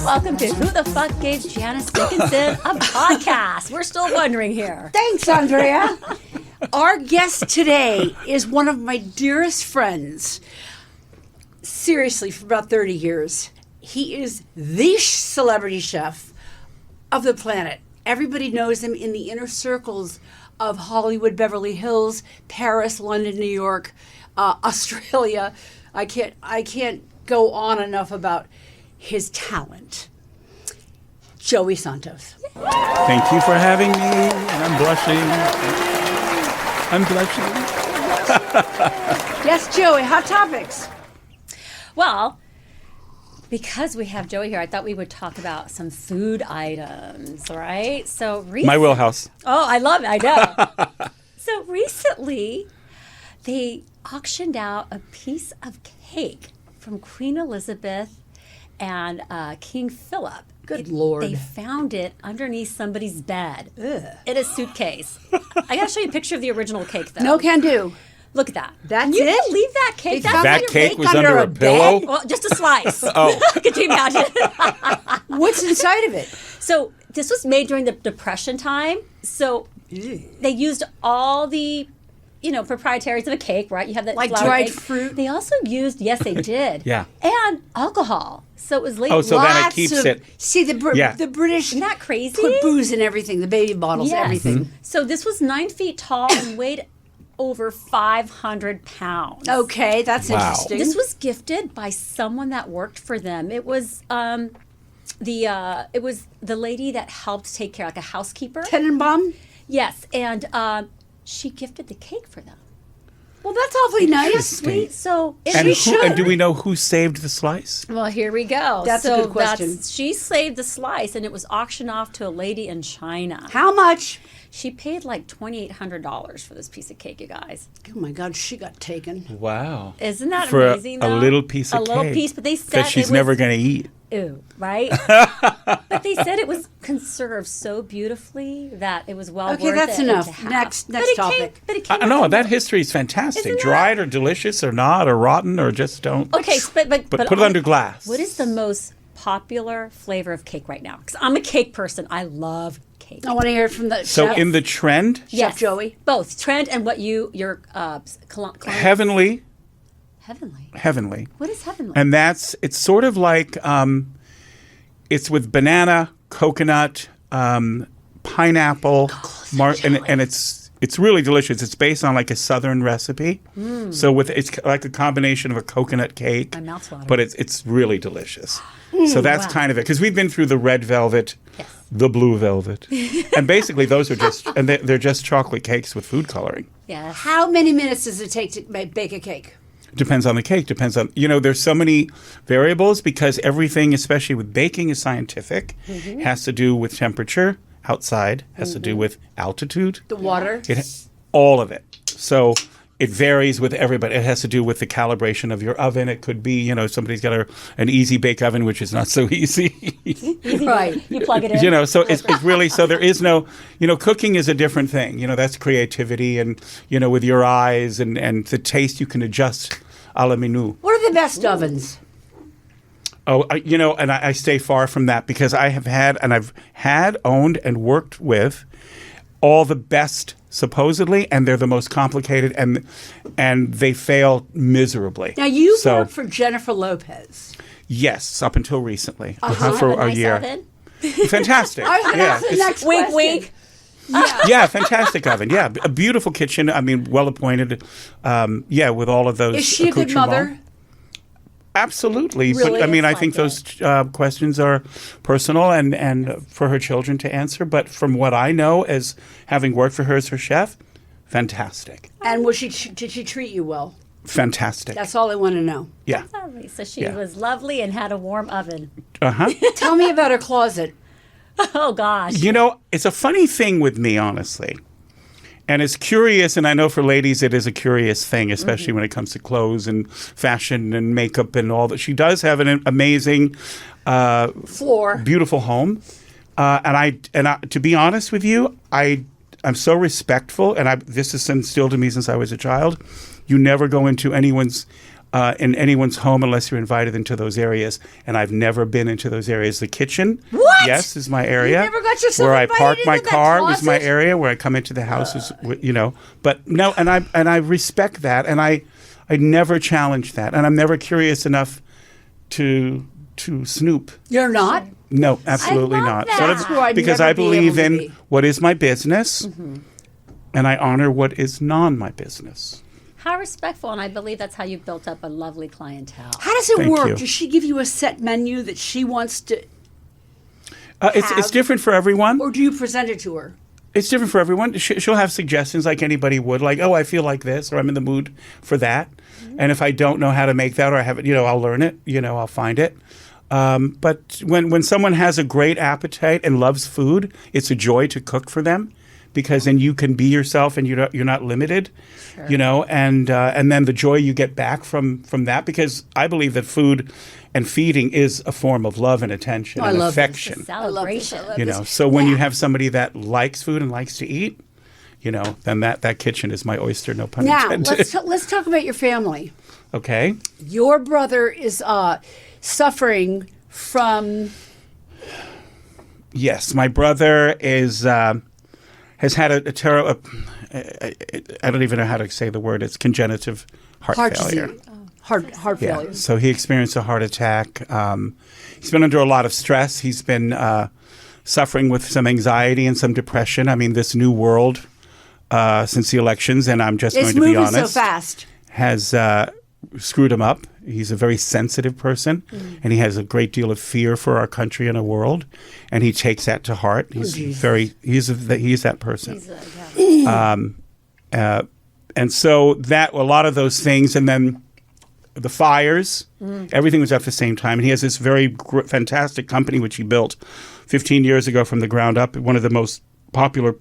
Welcome to Who the Fuck Gave Janice Dickinson a Podcast? We're still wondering here. Thanks, Andrea. Our guest today is one of my dearest friends. Seriously, for about 30 years. He is the celebrity chef of the planet. Everybody knows him in the inner circles of Hollywood, Beverly Hills, Paris, London, New York, Australia. I can't go on enough about his talent. Joey Santos. Thank you for having me. I'm blushing. Yes, Joey, hot topics. Well, because we have Joey here, I thought we would talk about some food items, right? So My wheelhouse. Oh, I love it. I know. So recently, they auctioned out a piece of cake from Queen Elizabeth and King Philip. Good Lord. They found it underneath somebody's bed in a suitcase. I got to show you a picture of the original cake, though. No can do. Look at that. That's you it? believe that cake? They found That your cake was under a pillow? Well, just a slice. Oh. Could you imagine? What's inside of it? So this was made during the Depression time. So they used all the, proprietaries of a cake, right? You have that Like flour dried cake. fruit? They also used, yes, they did. Yeah. And alcohol. So it was late. Oh, so then it Lots keeps of- it. See, the British Isn't that crazy? put booze in everything, the baby bottles, Yes. everything. So this was 9 feet tall and weighed over 500 pounds. Okay, that's Wow. interesting. This was gifted by someone that worked for them. It was the lady that helped take care, like a housekeeper. Tenenbaum? Yes, and she gifted the cake for them. Well, that's awfully nice. Sweet. So And do we know who saved the slice? well, here we go. That's a so good question. She saved the slice, and it was auctioned off to a lady in China. How much? She paid like $2,800 for this piece of cake, you guys. Oh my God, she got taken. Wow. Isn't that For amazing? a though? little piece of a little cake piece, but they said that she's it was, never going to eat. Ew, right? But they said it was conserved so beautifully that it was well Okay, worth that's it enough. to have. Next But it topic. Came, but it came I know, with that some- history is fantastic. Isn't that- Dried or delicious or not or rotten or just don't. Okay, but put it under glass. What is the most popular flavor of cake right now? Because I'm a cake person. I love cake. I want to hear from the So chef. in the trend, Yes. Chef Joey. Both trend and what your client. heavenly, Heavenly. What is heavenly? and it's sort of like it's with banana, coconut, pineapple, and it's really delicious. It's based on like a southern recipe, so it's like a combination of a coconut cake, My mouth's watering. but it's really delicious. So that's wow. kind of it, because we've been through the red velvet, Yes. the blue velvet, and basically those are just they're just chocolate cakes with food coloring. Yes. How many minutes does it take to bake a cake? Depends on the cake. Depends on, there's so many variables because everything, especially with baking, is scientific. Has to do with temperature outside, has to do with altitude. The water? All of it. So it varies with everybody. It has to do with the calibration of your oven. It could be, somebody's got an easy bake oven, which is not so easy. Right. You plug it in. So it's really, so there is no, cooking is a different thing. That's creativity and, with your eyes and the taste you can adjust a la menu. What are the best ovens? Oh, and I stay far from that because I've had, owned, and worked with all the best, supposedly, and they're the most complicated, and they fail miserably. Now, you work for Jennifer Lopez. Yes, up until recently, Have for a a nice year. oven? Fantastic. I was going to Yeah, ask the it's- next Wink, question. wink. yeah, fantastic oven. Yeah, a beautiful kitchen. I mean, well appointed. With all of those. Is she a good accoutrements. mother? Absolutely, Really? but I mean, I It's think like those questions are personal and for her children to answer. But from what I know, as having worked for her as her chef, fantastic, And did she treat you well? fantastic. That's all I want to know. Yeah. Lovely. So she Yeah. was lovely and had a warm oven. Tell me about her closet. Oh, gosh. It's a funny thing with me, honestly. And it's curious, and I know for ladies it is a curious thing, especially when it comes to clothes and fashion and makeup and all that. She does have an amazing, Floor. beautiful home. And I, to be honest with you, I'm so respectful, and this is instilled in me since I was a child. You never go into anyone's in anyone's home unless you're invited into those areas. And I've never been into those areas. The kitchen, What? yes, is my area. You never got yourself where I invited park my into that car was my closet? area. Where I come into the house is, But no, and I respect that, and I never challenge that, and I'm never curious enough to snoop. You're not? No, absolutely love not. that. But That's where I'd because never I be believe able to in be. what is my business, and I honor what is my business. How respectful, and I believe that's how you've built up a lovely clientele. How does it Thank work? you. Does she give you a set menu that she wants to, It's Have- different for everyone. or do you present it to her? It's different for everyone. She'll have suggestions like anybody would, like, oh, I feel like this, or I'm in the mood for that. And if I don't know how to make that, or I have it, I'll learn it. I'll find it. But when someone has a great appetite and loves food, it's a joy to cook for them, because then you can be yourself and you're not limited. And then the joy you get back from that, because I believe that food and feeding is a form of love and attention I and love this. affection. Celebration. So when you have somebody that likes food and likes to eat, then that kitchen is my oyster, no pun Now, intended. let's talk about your family. Okay. Your brother is suffering from... Yes, my brother has had a terrible. I don't even know how to say the word. It's congenitive heart failure. disease. Heart Yeah. failure. So he experienced a heart attack. He's been under a lot of stress. He's been suffering with some anxiety and some depression. I mean, this new world since the elections, and I'm just It's going to be moving honest, so fast. has screwed him up. He's a very sensitive person, and he has a great deal of fear for our country and our world, and he takes that to heart. He's he's that person. And so that a lot of those things, and then the fires, everything was at the same time. And he has this very fantastic company which he built 15 years ago from the ground up. One of the most popular,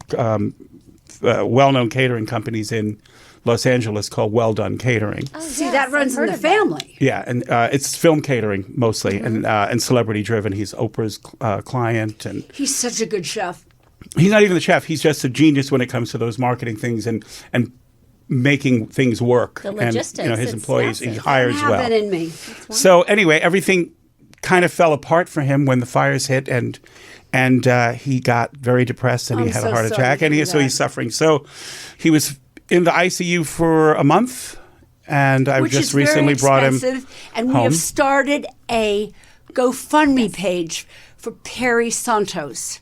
well-known catering companies in Los Angeles called Well Done Catering. Oh, See, yes, that runs I've in heard the of that. family. Yeah, and it's film catering mostly, and celebrity driven. He's Oprah's client, and He's such a good chef. he's not even the chef. He's just a genius when it comes to those marketing things and making things work. The And logistics, his it's employees, he massive. hires I have well. that in me. So anyway, everything kind of fell apart for him when the fires hit, and he got very depressed, and he I'm had so a heart sorry attack, to and hear so he's that. suffering. So he was in the ICU for a month, and I Which just is very recently brought him expensive, and we home. have started a GoFundMe page for Perry Santos.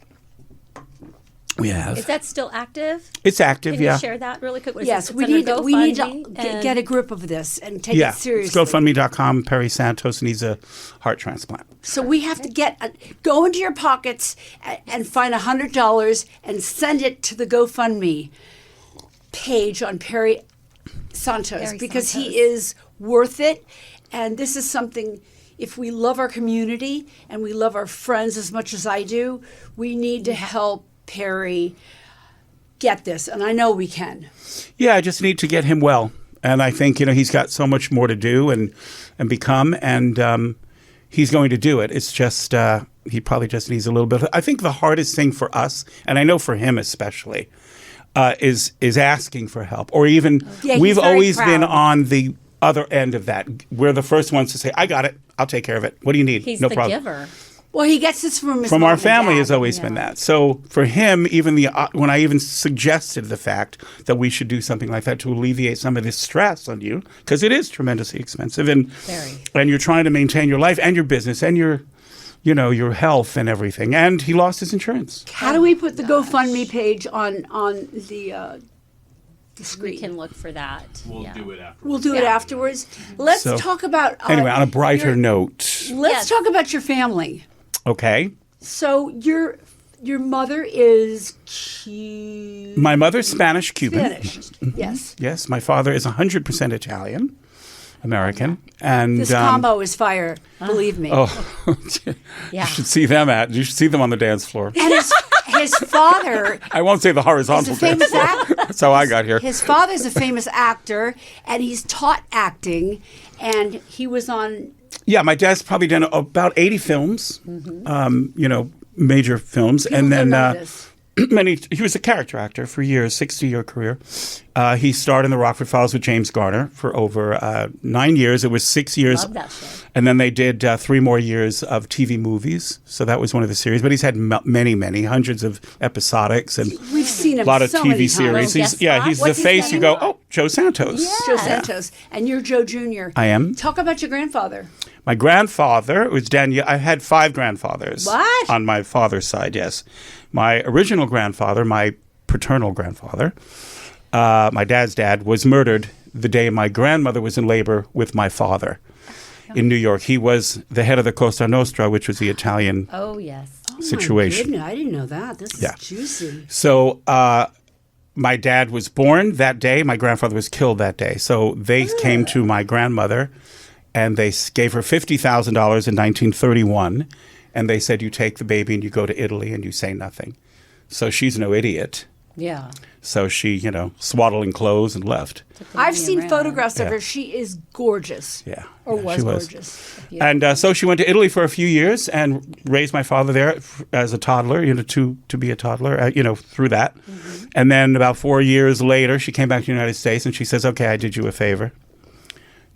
We have. Is that still active? It's active, Can yeah. you share that really quick? What is Yes, it? we It's need under to GoFundMe, and- get a grip of this and take Yeah, it it's seriously. GoFundMe.com, Perry Santos needs a heart transplant. So we have to go into your pockets and find $100 and send it to the GoFundMe page on Perry Santos Perry because Santos. he is worth it. And this is something, if we love our community and we love our friends as much as I do, we need to help Perry get this. And I know we can. Yeah, I just need to get him well. And I think, he's got so much more to do and become, and he's going to do it. It's just, he probably just needs a little bit. I think the hardest thing for us, and I know for him especially, is asking for help. Or even, Yeah, he's we've very always been proud. on the other end of that. We're the first ones to say, I got it. I'll take care of it. What do you need? He's no the problem. giver. Well, he gets this from his From mom our and family dad. has always been that. So for him, even when I even suggested the fact that we should do something like that to alleviate some of this stress on you, because it is tremendously expensive, and you're trying to maintain your life and your business and your health and everything. And he lost his insurance. How do we put the GoFundMe page on the screen? We can look for that. We'll do it after. We'll do it afterwards. Let's So, talk about Anyway, on a brighter note. note, Let's Yes. talk about your family. okay. So your mother is My mother's Spanish-Cuban. Spanish. Yes. Yes, my father is 100% Italian, American. And This combo is fire. Believe me. Oh, Yeah. you should see them You should see them on the dance floor. And his father I won't say the is horizontal a famous dance. actor. That's how I got here. His father's a famous actor, and he's taught acting, and he was on. Yeah, my dad's probably done about 80 films, major films. People and then don't know this. he was a character actor for years, 60-year career. He starred in The Rockford Files with James Garner for over 9 years. It was 6 years. Love that show. And then they did 3 more years of TV movies. So that was one of the series. But he's had many, hundreds of episodics and We've seen a him lot of so many TV times. series. Guest He's the What's his face. You name? go, oh, Joe Santos. Joe Santos. And you're Joe Jr. I am. Talk about your grandfather. My grandfather was Daniel. I had 5 grandfathers. What? On my father's side, yes. My original grandfather, my paternal grandfather, my dad's dad, was murdered the day my grandmother was in labor with my father in New York. He was the head of the Cosa Nostra, which was the Italian Oh, yes. situation. My goodness, I didn't know that. This is juicy. So my dad was born that day. My grandfather was killed that day. So they came to my grandmother and they gave her $50,000 in 1931. And they said, you take the baby and you go to Italy and you say nothing. So she's no idiot. Yeah. So she, swaddling clothes and left. I've seen photographs of Yeah. her. She is gorgeous. Yeah. Or yeah, was she gorgeous. And so she went to Italy for a few years and raised my father there as a toddler, to be a toddler, through that. Mm-hmm. And then about 4 years later, she came back to the United States and she says, okay, I did you a favor.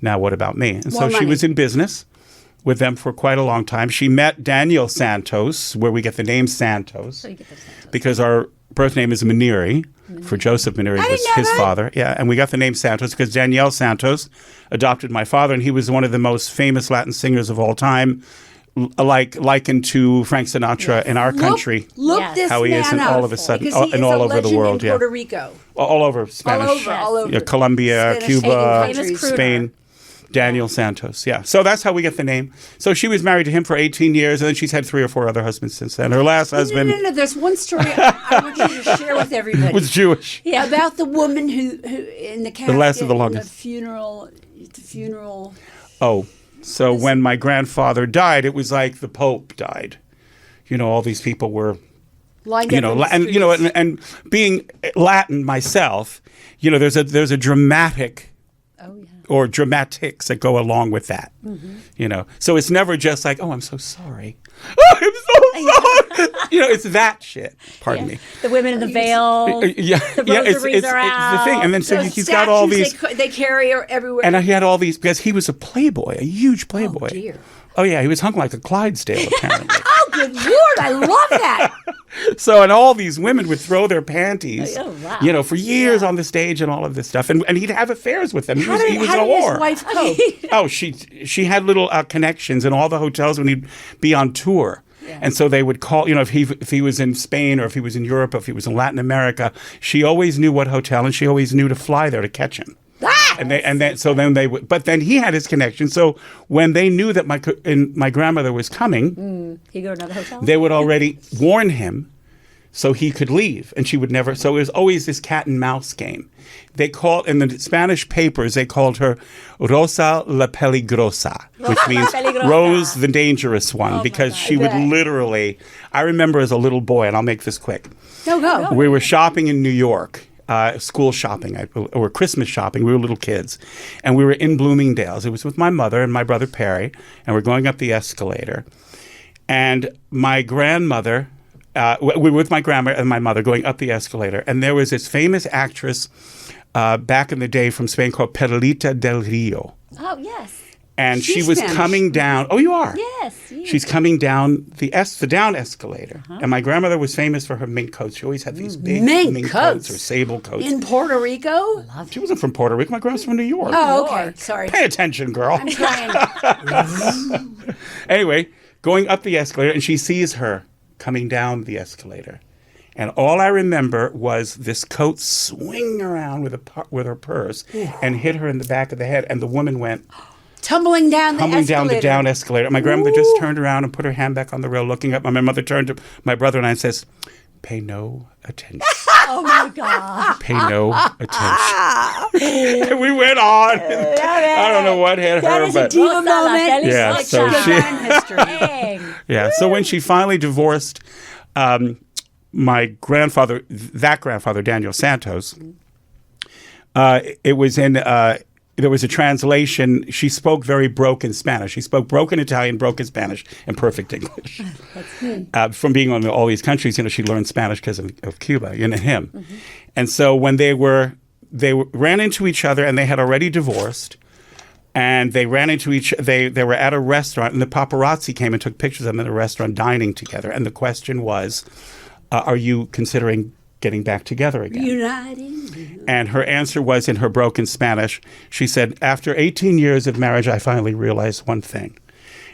Now what about me? And so she was in business with them for quite a long time. She met Daniel Santos, where we get the name Santos, So you get the Santos. because our birth name is Maneri, for Joseph Maneri was his father. Yeah, and we got the name Santos because Daniel Santos adopted my father, and he was one of the most famous Latin singers of all time, likened to Frank Sinatra in our country. Look Yes. this How he man is in up, all of a sudden, because he and is all a over the legend world, in yeah. Puerto Rico. All over Spanish. All over. Colombia, Spanish Cuba, speaking countries. Spain. Daniel Santos, yeah. So that's how we get the name. So she was married to him for 18 years, and then she's had 3 or 4 other husbands since then. Her last husband No. There's one story I want you to share with everybody. was Jewish. Yeah. About the woman who in the casket, last of the in longest. the funeral. Oh, so when my grandfather died, it was like the Pope died. All these people were, Lined up in the and streets. and being Latin myself, there's a dramatic Oh, yeah. or dramatics that go along with that. So it's never just like, oh, I'm so sorry. Oh, I'm so sorry. It's that shit. Pardon me. The women in the veil. Yeah, The it's rosaries are the thing. out. And then so The he's got all statues these, they carry her everywhere. and he had all these because he was a playboy, a huge playboy. Oh, dear. Oh yeah, he was hung like a Clydesdale apparently. Oh, good Lord, I love that. So, and all these women would throw their panties, Oh, wow. for years on the stage and all of this stuff, and he'd have affairs with them. He was a How did whore. his wife cope? Oh, she had little connections in all the hotels when he'd be on tour. And so they would call, if he was in Spain or if he was in Europe or if he was in Latin America, she always knew what hotel and she always knew to fly there to catch him. And then they would, but then he had his connection. So when they knew that my grandmother was coming, You go to another hotel? they would already warn him so he could leave and she would never. So it was always this cat and mouse game. They called, in the Spanish papers, they called her Rosa la Peligrosa, which means Peligrosa. Rose the dangerous one, because she would bet. literally, I remember as a little boy, and I'll make this quick. Go. We were shopping in New York, school shopping, or Christmas shopping. We were little kids. And we were in Bloomingdale's. It was with my mother and my brother Perry, and we're going up the escalator. And my grandmother, we were with my grandma and my mother going up the escalator. And there was this famous actress back in the day from Spain called Perlita del Rio. Oh, yes. And she She's was Spanish. coming down. Oh, you are? Yes. She's coming down the down escalator. And my grandmother was famous for her mink coats. She always had these big Mink mink coats? coats or sable coats. In Puerto Rico? She wasn't from Puerto Rico. My grandma's from New York. Oh, okay. Sorry. Pay attention, girl. I'm trying. Anyway, going up the escalator, and she sees her coming down the escalator. And all I remember was this coat swing around with her purse and hit her in the back of the head. And the woman went Tumbling down the tumbling down escalator. the down escalator. My grandmother just turned around and put her hand back on the rail, looking up. My mother turned to my brother and I and says, "Pay no attention. Oh, my God. Pay no attention." And we went on. I don't know what hit That her, is a but diva moment. Yeah, Like so Sugar she- Man history. Dang. yeah. So when she finally divorced my grandfather, that grandfather, Daniel Santos, it was in there was a translation. She spoke very broken Spanish. She spoke broken Italian, broken Spanish, and perfect English. From being on all these countries, she learned Spanish because of Cuba, him. Mm-hmm. And so when they ran into each other, and they had already divorced, and they ran into they were at a restaurant, and the paparazzi came and took pictures of them at a restaurant dining together. And the question was, are you considering getting back together again? Uniting. And her answer was, in her broken Spanish, she said, after 18 years of marriage, I finally realized one thing.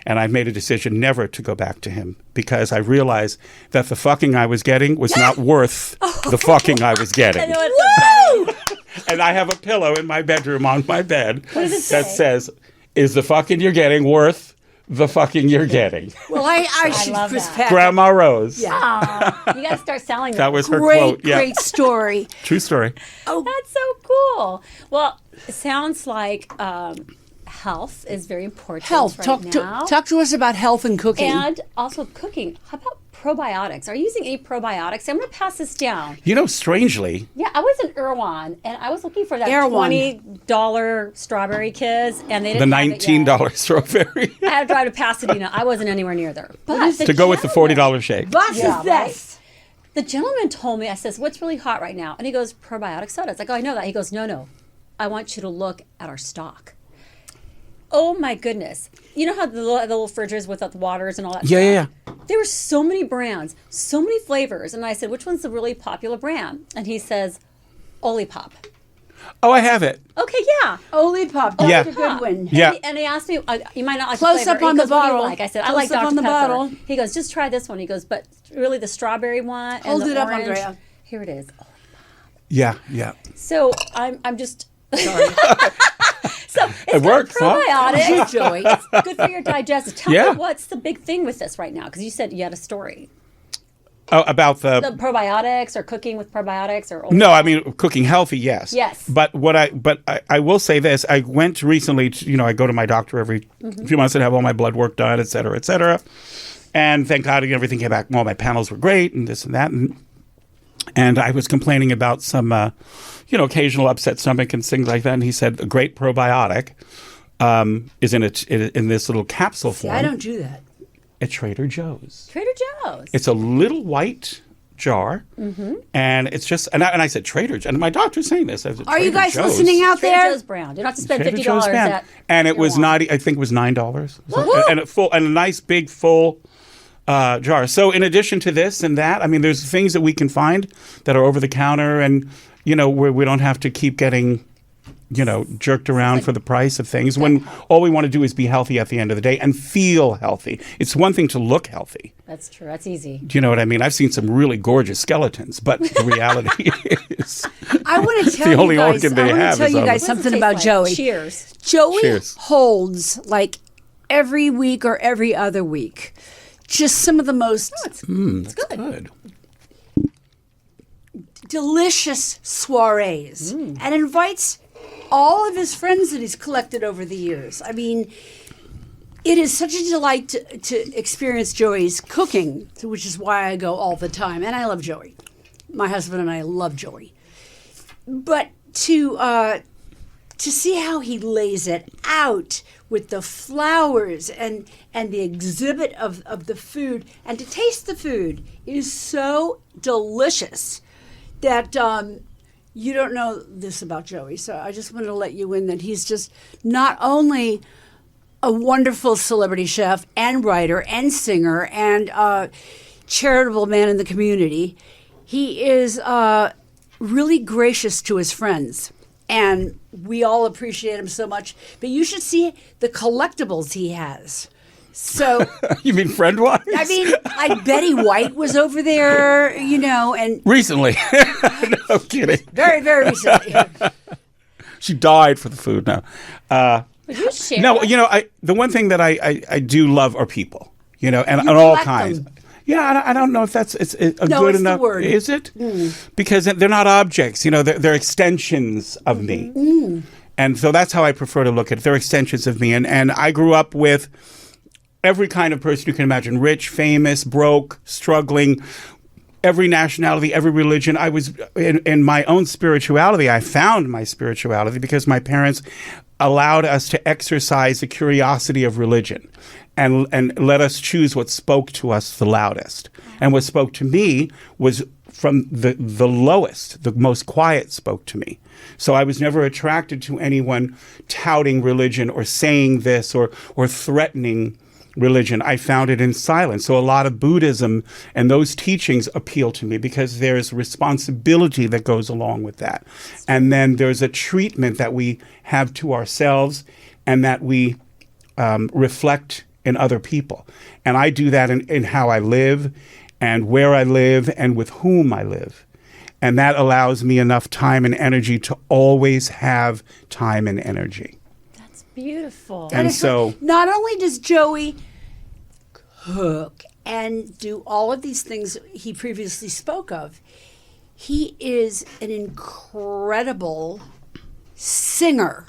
And I made a decision never to go back to him, because I realized that the fucking I was getting was not worth the fucking I was getting. I know it's so And I have a pillow in my bedroom on my bed does it that say? says, is the fucking you're getting worth the fucking you're getting? Well, I should love just that. pack. Grandma Rose. Yeah. Aw, you got to start selling That them. was her Great, quote. Yeah. great story. True story. Oh, That's so cool. Well, it sounds like health is very important health. right now. Talk to us about health and cooking. And also cooking. How about probiotics? Are you using any probiotics? I'm going to pass this down. Strangely, Yeah, I was in Erewhon, and I was looking for that Erewhon. $20 strawberry kids, and they the didn't have it yet. $19 strawberry I had to drive to Pasadena. I wasn't anywhere near there. But to go with the $40 shake. What Yeah, is this? the gentleman told me, I says, what's really hot right now? And he goes, probiotic soda. It's like, oh, I know that. He goes, no. I want you to look at our stock. Oh, my goodness. You know how the little fridges with the waters and all that Yeah. There were so many brands, so many flavors. And I said, which one's the really popular brand? And he says, Olipop. Oh, I have it. Okay, yeah. Olipop. That's Yeah. a good one. Yeah. And he asked me, you might not like Close the flavor. up on He the goes, "What do you bottle. like?" I said, I Close like up Dr. on the Pepper. bottle. He goes, just try this one. He goes, but really the strawberry one and Hold the it up, orange. Andrea. Here it is. Yeah. So I'm just sorry. So it's It works, huh? probiotics. Joey. It's good for your digestive. Tell Yeah. me what's the big thing with this right now? Because you said you had a story. Oh, about The probiotics or cooking with probiotics or No, I mean cooking healthy, yes. Yes. But I will say this: I went recently. I go to my doctor every few months and have all my blood work done, et cetera, et cetera. And thank God everything came back. Well, my panels were great, and this and that, and I was complaining about some, occasional upset stomach and things like that. And he said a great probiotic is in this little capsule See, form I don't do that. at Trader Joe's. Trader Joe's. It's a little white jar, and it's just and I said Trader Joe's, and my doctor's saying this. I said, Are you "Trader guys Joe's." listening out Trader there? Joe's brand. You don't have to spend Trader $50 Joe's brand. at And it was Erewhon. not. I think it was $9, and a nice big full jar. So in addition to this and that, I mean, there's things that we can find that are over the counter, and where we don't have to keep getting jerked around for the price of things, when all we want to do is be healthy at the end of the day and feel healthy. It's one thing to look healthy. That's true. That's easy. Do you know what I mean? I've seen some really gorgeous skeletons, but the reality is I want to tell the only you guys. organ they I want have to tell is you on guys the- What does something it about taste Joey. like? Cheers. Joey Cheers. holds like every week or every other week just some of the most It's good. good. delicious soirees and invites all of his friends that he's collected over the years. I mean, it is such a delight to experience Joey's cooking, which is why I go all the time. And I love Joey. My husband and I love Joey. But to see how he lays it out with the flowers and the exhibit of the food, and to taste the food is so delicious that you don't know this about Joey. So I just wanted to let you in that he's just not only a wonderful celebrity chef and writer and singer and charitable man in the community. He is really gracious to his friends. And we all appreciate him so much. But you should see the collectibles he has. So, You mean friend-wise? I mean, like Betty White was over there, and Recently. No kidding. very, very recently. She died for the food now. Would you share? No, the one thing that I do love are people, and all collect kinds. them. Yeah, I don't know if that's it's a No, good it's the enough. word. Is it? Because they're not objects. They're extensions of me, and so that's how I prefer to look at it. They're extensions of me, and I grew up with every kind of person you can imagine: rich, famous, broke, struggling. Every nationality, every religion. I was in my own spirituality. I found my spirituality because my parents allowed us to exercise the curiosity of religion and let us choose what spoke to us the loudest. And what spoke to me was from the lowest, the most quiet spoke to me. So I was never attracted to anyone touting religion or saying this or threatening religion. I found it in silence. So a lot of Buddhism and those teachings appeal to me because there's responsibility that goes along with that. And then there's a treatment that we have to ourselves and that we reflect in other people. And I do that in how I live and where I live and with whom I live. And that allows me enough time and energy to always have time and energy. That's beautiful. And so not only does Joey cook and do all of these things he previously spoke of, he is an incredible singer.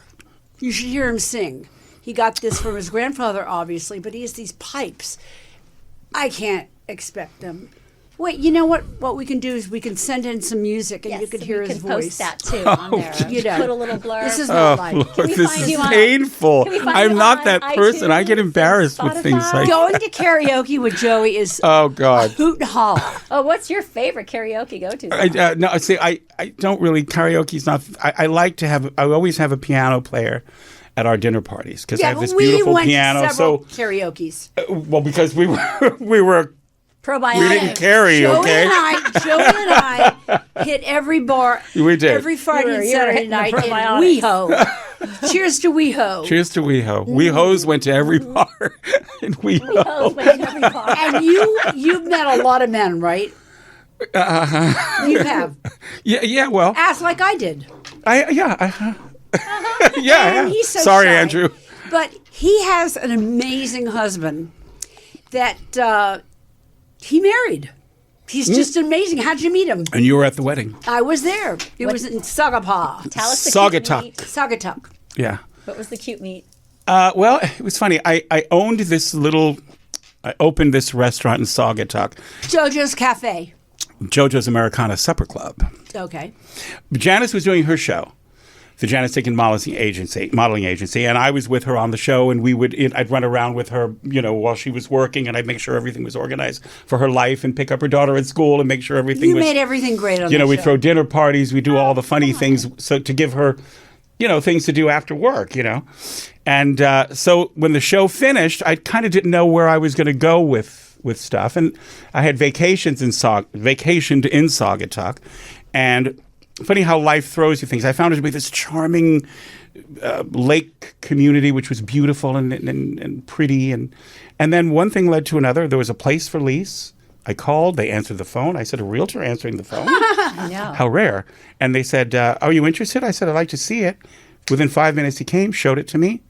You should hear him sing. He got this from his grandfather, obviously, but he has these pipes. I can't expect them. Wait, you know what? What we can do is we can send in some music, and Yes, you can so hear we his can voice. post that too on there. You know. Put a little blurb. This is not live. Lord, we this find is you on- painful. Can we find I'm you not on that person. I get iTunes, embarrassed with things Spotify? like Going to karaoke with Joey is oh a God. hoot and holler. Oh, what's your favorite karaoke go-to? No, see, I don't really, karaoke's not, I like to have, I always have a piano player at our dinner parties because I have this we beautiful went piano. to several So, karaoke's. well, because we were Probiotic. we didn't carry, Joey okay? and I hit every bar. We did. Every Friday and You were Saturday hitting the night in probiotics. WeHo. Cheers to WeHo. Cheers to WeHo. WeHos went to every bar in WeHo. Oh, wait, every bar. And you've met a lot of men, right? You have. Yeah, well, Ask like I did. yeah. And he's so Sorry, shy. Andrew. But he has an amazing husband that he married. He's just amazing. How'd you meet him? And you were at the wedding. I was there. It was in Sagapa. Tell us the cute Saugatuck. meat. Sagatuck. Yeah. What was the cute meat? Well, it was funny. I opened this restaurant in Saugatuck, JoJo's Cafe. JoJo's Americana Supper Club. Okay. Janice was doing her show, the Janice Dick and modeling agency, and I was with her on the show, and I'd run around with her, while she was working, and I'd make sure everything was organized for her life, and pick up her daughter at school, and make sure everything was. You made everything great on the we'd show. throw dinner parties, we'd do all the funny things, so to give her, things to do after work, and so when the show finished, I kind of didn't know where I was going to go with stuff, and I had vacationed in Saugatuck, and funny how life throws you things. I found it to be this charming lake community, which was beautiful and pretty, and then one thing led to another. There was a place for lease. I called. They answered the phone. I said, "A realtor answering the phone? I know. How rare!" And they said, "Are you interested?" I said, "I'd like to see it." Within 5 minutes, he came, showed it to me.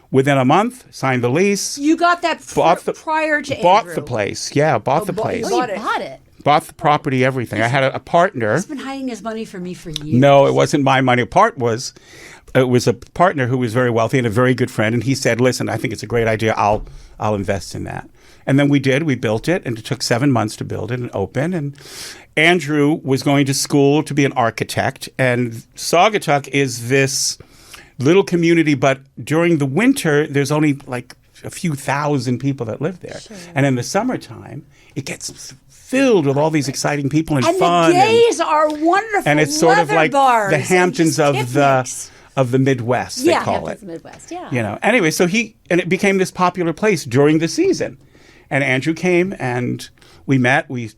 Within a month, signed the lease. You got that prior to Bought Andrew. the place. Yeah, bought the place. Oh, Bought you it. bought it. Bought the property, everything. I had a partner. He's been hiding his money from me for years. No, it wasn't my money. It was a partner who was very wealthy and a very good friend. And he said, "Listen, I think it's a great idea. I'll invest in that." And then we did. We built it, and it took 7 months to build it and open. And Andrew was going to school to be an architect. And Saugatuck is this little community, but during the winter, there's only like a few thousand people that live there. Sure. And in the summertime, it gets filled with all these exciting people and fun. And the days are wonderful. And it's sort of leather like bars the and Hamptons just of the Midwest, Yeah. they call Hamptons, it. the Midwest, yeah. Anyway, so it became this popular place during the season. And Andrew came and we met. We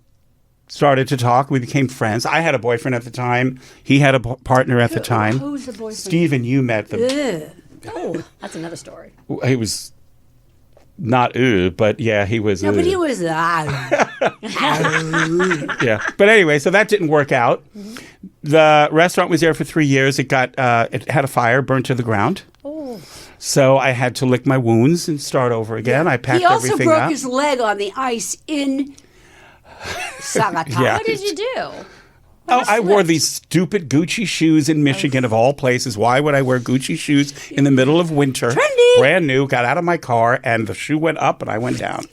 started to talk. We became friends. I had a boyfriend at the time. He had a partner at the time. Who's the boyfriend? Stephen, you met them. Ugh. Oh, that's another story. He was not but yeah, he was. No, but he was. Yeah. But anyway, so that didn't work out. Mm-hmm. The restaurant was there for 3 years. It had a fire, burnt to the ground. Oh. So I had to lick my wounds and start over again. I packed He also everything broke up. his leg on the ice in Sagatuck. Yeah. What did you do? I wore these stupid Gucci shoes in Michigan, of all places. Why would I wear Gucci shoes in the middle of winter? Trendy. Brand new. Got out of my car, and the shoe went up, and I went down.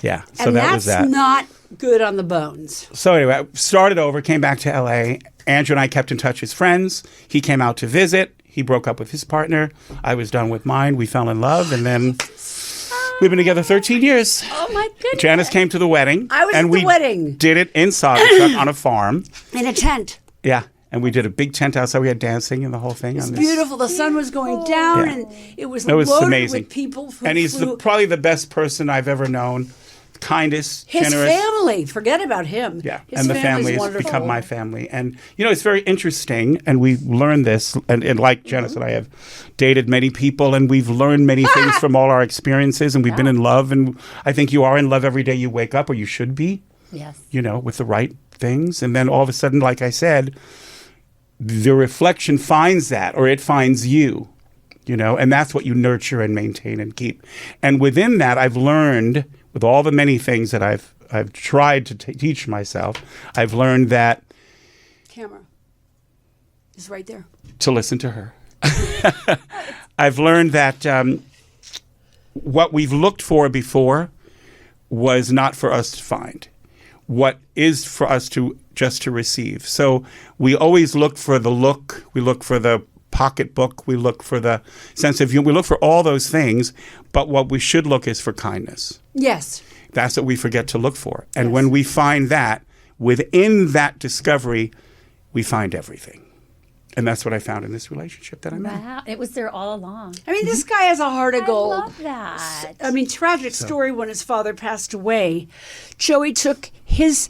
Yeah, so And that was that. that's not good on the bones. So anyway, I started over, came back to L.A. Andrew and I kept in touch as friends. He came out to visit. He broke up with his partner. I was done with mine. We fell in love, and then we've been together 13 years. Oh my goodness. Janice came to the wedding. I was and at the we wedding. did it in Saugatuck on a farm. In a tent. Yeah. And we did a big tent outside. We had dancing and the whole thing. It's beautiful. The sun was going down, Yeah. and it was amazing. loaded with people who And he's flew. probably the best person I've ever known. Kindest, His generous. family, forget about him. Yeah, His and the family's family has wonderful. become my family. And, it's very interesting, and we've learned this, and like Janice and I have dated many people, and we've learned many things from all our experiences, and we've been in love, and I think you are in love every day you wake up, or you should be, Yes. with the right things. And then all of a sudden, like I said, the reflection finds that, or it finds you, and that's what you nurture and maintain and keep. And within that, I've learned, with all the many things that I've tried to teach myself, I've learned that Camera is right there. to listen to her. I've learned that what we've looked for before was not for us to find. What is for us to just to receive. So we always look for the look. We look for the pocketbook. We look for the sense of humor. We look for all those things. But what we should look is for kindness. Yes. That's what we forget to look for. And when we find that, within that discovery, we find everything. And that's what I found in this relationship that I'm in. Wow. It was there all along. I mean, this guy has a heart of I gold. love that. I mean, tragic story when his father passed away. Joey took his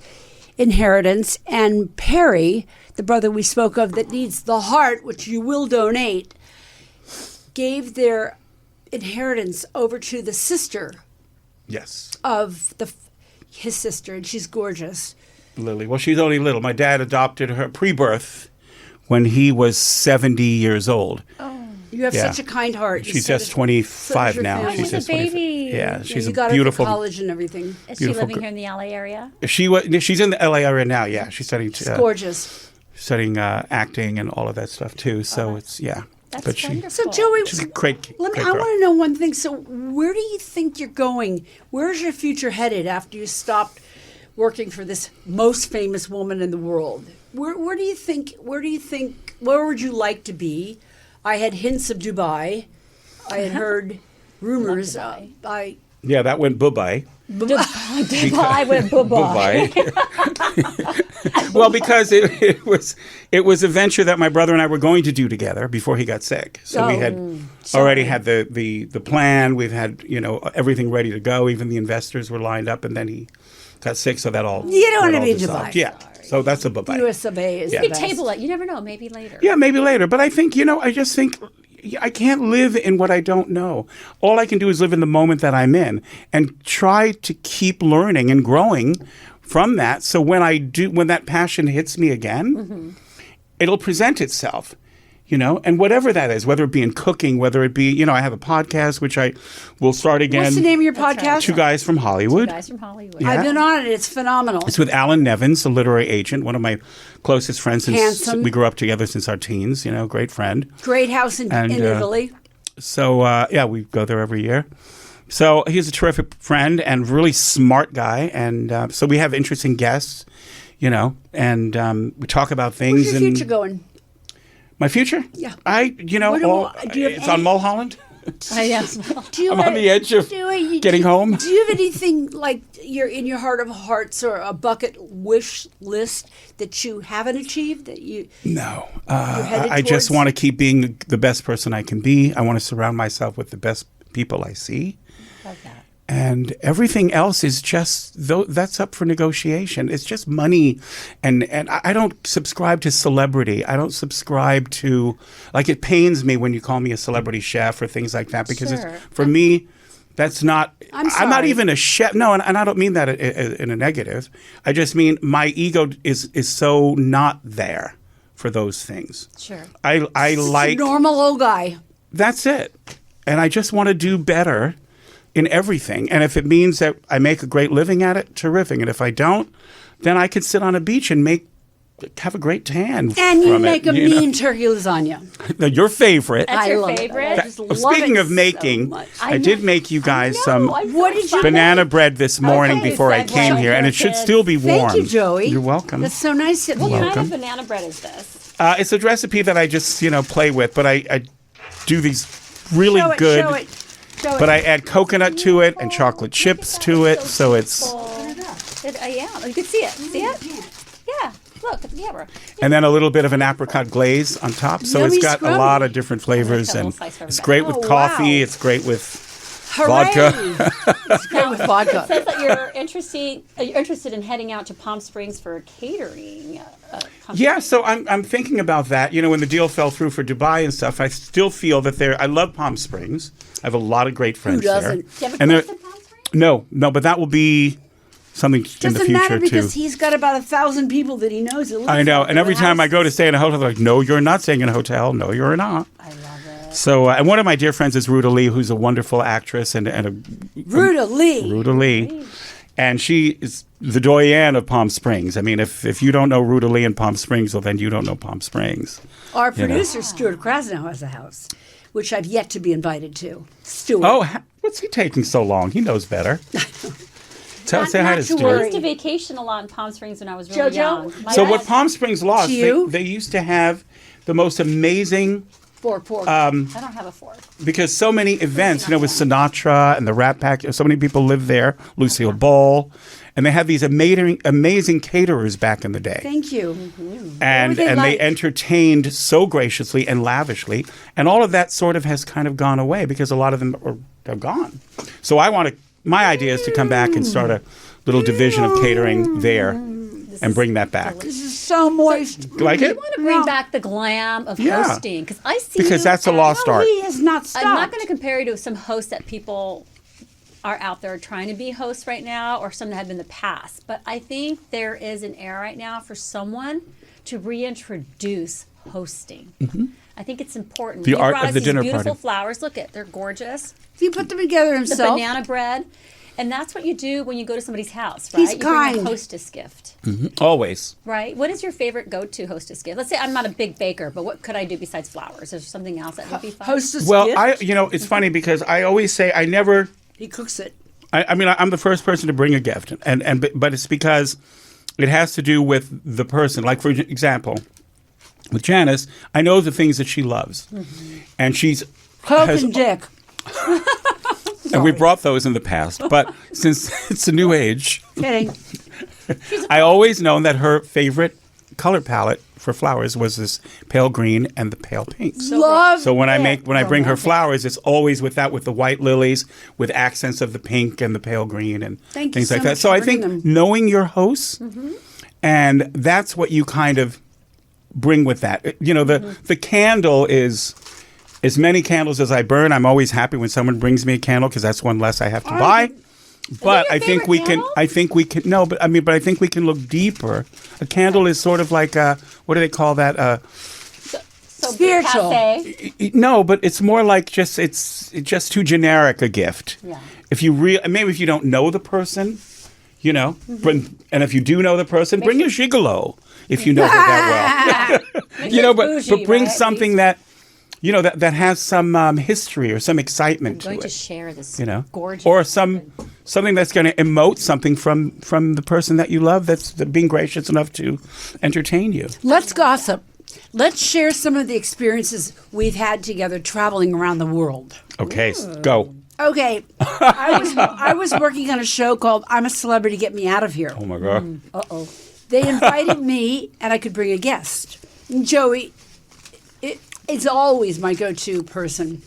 inheritance, and Perry, the brother we spoke of that needs the heart, which you will donate, gave their inheritance over to the sister Yes. of his sister, and she's gorgeous. Lily. Well, she's only little. My dad adopted her pre-birth when he was 70 years old. You have Yeah. such a kind heart. She's So just does 25 your now. family. She's She's a just 25. baby. Yeah, she's you a got beautiful. her through college and everything. Is she beautiful living girl. here in the LA area? She's in the LA area now. Yeah, she's studying It's gorgeous. acting and all of that stuff too. So it's That's but wonderful. So Joey, she's a great. let me. great I girl. want to know one thing. So, where do you think you're going? Where's your future headed after you stopped working for this most famous woman in the world? Where do you think? Where would you like to be? I had hints of Dubai. I had heard rumors. Dubai. Yeah, that went bye-bye. Dubai with Bye-bye. Well, because it was a venture that my brother and I were going to do together before he got sick. So we had already had the plan. We've had everything ready to go. Even the investors were lined up, and then he got sick. So that all You don't that wanna all be in dissolved. Dubai. Yeah. So that's a bye-bye. US of A is You the could best. table it. You never know. Maybe later. Yeah, maybe later. But I think, I just think I can't live in what I don't know. All I can do is live in the moment that I'm in and try to keep learning and growing from that. So when that passion hits me again, it'll present itself. And whatever that is, whether it be in cooking, whether it be, I have a podcast, which I will start again. What's the name of your That's podcast? right. Two Guys from Hollywood. Guys from Hollywood. Yeah. I've been on it. It's phenomenal. It's with Alan Nevins, a literary agent, one of my closest friends. Handsome. We grew up together since our teens, great friend. Great house in Italy. So, we go there every year. So he's a terrific friend and really smart guy. And so we have interesting guests, and we talk about things. Where's your future going? My future? Yeah. Do you have it's on any- Mulholland. I am. Do you I'm on the edge of getting home. Do you have anything like you're in your heart of hearts or a bucket wish list that you haven't achieved that you? No. headed I just towards? want to keep being the best person I can be. I want to surround myself with the best people I see. Love that. And everything else is just that's up for negotiation. It's just money, and I don't subscribe to celebrity. I don't subscribe to it pains me when you call me a celebrity chef or things like that because Sure. for me, that's not. I'm I'm not sorry. even a chef. No, and I don't mean that in a negative. I just mean my ego is so not there for those things. Sure. I Just like a normal old guy. that's it. And I just want to do better in everything. And if it means that I make a great living at it, terrific. And if I don't, then I could sit on a beach and have a great tan. And you from make it, a mean turkey lasagna. Your favorite. That's I your love it. favorite? I just love Speaking it of making, so much. I did make you guys some What did you banana bread this morning Okay, before I segue. came here, and it should still be warm. Thank you, Joey. You're welcome. That's so nice of you. What kind welcome. of banana bread is this? It's a recipe that I just, play with, but I do these really Show it, good. show it. Show But it. I add coconut to it and chocolate chips to it, so it's. Yeah, you can see it. See it? Yeah. Look at the camera. And then a little bit of an apricot glaze on top, so Yummy it's got scrubby. a lot of different flavors, Like that and little slice for it's everybody. great with Oh, coffee. wow. It's great with Hooray! vodka. It's good with vodka. It says that you're interested in heading out to Palm Springs for a catering. Yeah, so I'm thinking about that. When the deal fell through for Dubai and stuff, I still feel that I love Palm Springs. I have a lot of great friends there. doesn't? Do you have a And place in Palm Springs? No, but that will be something in the Doesn't future matter too. because he's got about 1,000 people that he knows. That live I know, out and there every that time I has- go to stay in a hotel, they're like, "No, you're not staying in a hotel. No, you're not." I love it. So, and one of my dear friends is Ruta Lee, who's a wonderful actress and a Ruta Lee. Ruta Lee. And she is the doyenne of Palm Springs. I mean, if you don't know Ruta Lee in Palm Springs, well, then you don't know Palm Springs. Our know. producer, Stuart Krasnow, has a house, which I've yet to be invited to. Stuart. Oh, what's he taking so long? He knows better. Say hi to not to Stuart. I worry. used to vacation a lot in Palm Springs when I was really Jojo? young. My So dad- what Palm Springs lost, To you? they used to have the most amazing, Pork. I don't have a fork. because so many events, with Sinatra and the Rat Pack, so many people lived there, Lucille Ball, and they had these amazing caterers back in the day. Thank you. and What were they and like? they entertained so graciously and lavishly, and all of that sort of has kind of gone away because a lot of them are gone. So my idea is to come back and start a little division of catering there and bring that back. This is so moist. You like I it? want to bring back the glam of Yeah. hosting because I see Because you that's a as- lost art. He has not stopped. I'm not going to compare you to some hosts that people are out there trying to be hosts right now or some that have been in the past. But I think there is an era right now for someone to reintroduce hosting. I think it's important. The You art brought of us the these dinner beautiful party. flowers. Look at, they're gorgeous. He put them together The himself. banana bread. And that's what you do when you go to somebody's house, right? He's you bring kind. a hostess gift, Always. right? What is your favorite go-to hostess gift? Let's say I'm not a big baker, but what could I do besides flowers? Is there something else that would be fun? Hostess Well, gift. it's funny because I always say I never. He cooks it. I mean, I'm the first person to bring a gift, but it's because it has to do with the person. Like, for example, with Janice, I know the things that she loves, and she's Coke has- and dick. and we brought those in the past. But since it's a new age, Kidding. I always known that her favorite color palette for flowers was this pale green and the pale pinks. Love So when I it. bring her flowers, it's always with the white lilies with accents of the pink and the pale green and Thank you things so like that. much So for I think bringing them. knowing your hosts, and that's what you kind of bring with that. The candle is as many candles as I burn. I'm always happy when someone brings me a candle because that's one less I have to buy. But your I think favorite we can. candle? I think we can. No, but I think we can look deeper. A candle is sort of like what do they call that? So Spiritual. cafe. No, but it's more like it's just too generic a gift. Yeah. If you maybe if you don't know the person, and if you do know the person, bring a gigolo if you know her that well. But bougie, bring right? something that that has some history or some excitement I'm going to to it. share this gorgeous. Or something that's going to emote something from the person that you love that's being gracious enough to entertain you. Let's gossip. Let's share some of the experiences we've had together traveling around the world. Okay, go. Okay, I was working on a show called "I'm a Celebrity, Get Me Out of Here." Oh my God. They invited me, and I could bring a guest. Joey, it's always my go-to person,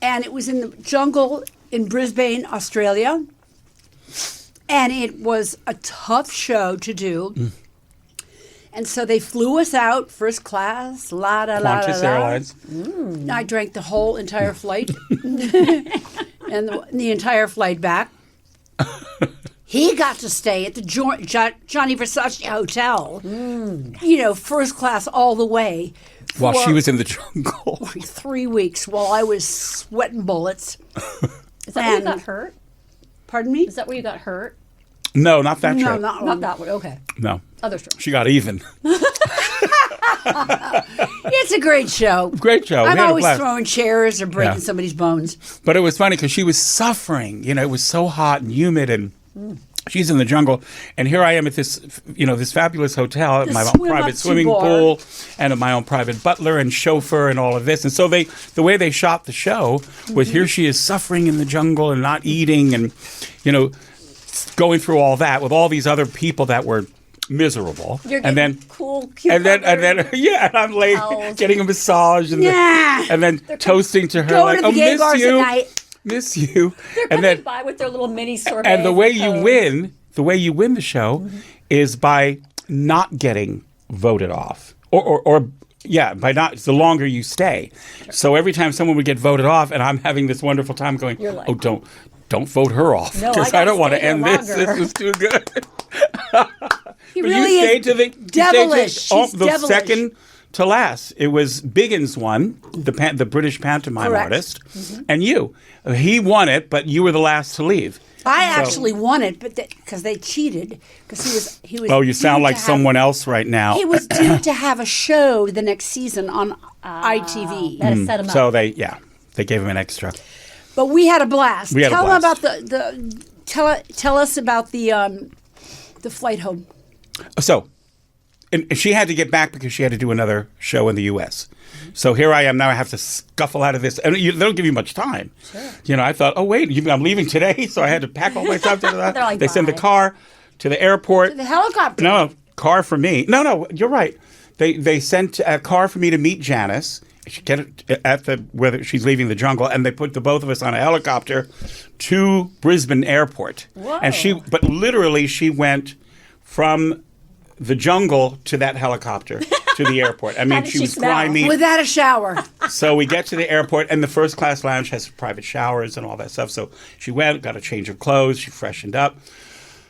and it was in the jungle in Brisbane, Australia, and it was a tough show to do. And so they flew us out first class, Qantas Airlines. I drank the whole entire flight and the entire flight back. He got to stay at the Johnny Versace Hotel, first class all the way. While for she was in the jungle. 3 weeks while I was sweating bullets. Is that where you and- got hurt? Pardon me? Is that where you got hurt? No, not that No, trip. not that one. Okay. No. Other story. She got even. It's a great show. Great show. We I'm had a always blast. throwing chairs or breaking Yeah. somebody's bones. But it was funny because she was suffering. It was so hot and humid, and She's in the jungle, and here I am at this, this fabulous hotel, The my own swim private up to swimming bar. pool, and my own private butler and chauffeur and all of this. And so the way they shot the show was here she is suffering in the jungle and not eating, and going through all that with all these other people that were miserable. You're and then cool and then and I'm like towels. getting a massage and, Nah. and then toasting to her Go like, to the oh, gay miss bars you. at night. Miss you. They're And coming then by with their little mini sorbets. and the way and you cones. win, the show is by not getting voted off. Or by not, the longer you stay. So every time someone would get voted off and I'm having this wonderful time going, You're like, oh, don't vote her off No, I because I, gotta don't want to stay here end this. longer. This is too good. He But really you stayed is to the devilish. She's the devilish. second to last. It was Biggins won, the British pantomime Correct. artist, and you. He won it, but you were the last to leave. I actually won it, but because they cheated, because he was. Oh, you sound due like to have- someone else right now. He was due to have a show the next season on ITV, That set 'em up. So they gave him an extra. but we had a blast. We had a tell them blast. about tell us about the flight home. So, and she had to get back because she had to do another show in the U.S. So here I am now. I have to scuffle out of this, and they don't give you much time. Sure. I thought, oh wait, I'm leaving today, so I had to pack all my stuff. They're like, they send the bye. car to the airport. The helicopter. No, car for me. No, you're right. They sent a car for me to meet Janice. She get it at where she's leaving the jungle, and they put the both of us on a helicopter to Brisbane Airport. Whoa. And but literally she went from the jungle to that helicopter to the airport. I mean, did she she was smell? grimy. Without a shower. So we get to the airport, and the first class lounge has private showers and all that stuff. So she went, got a change of clothes, she freshened up.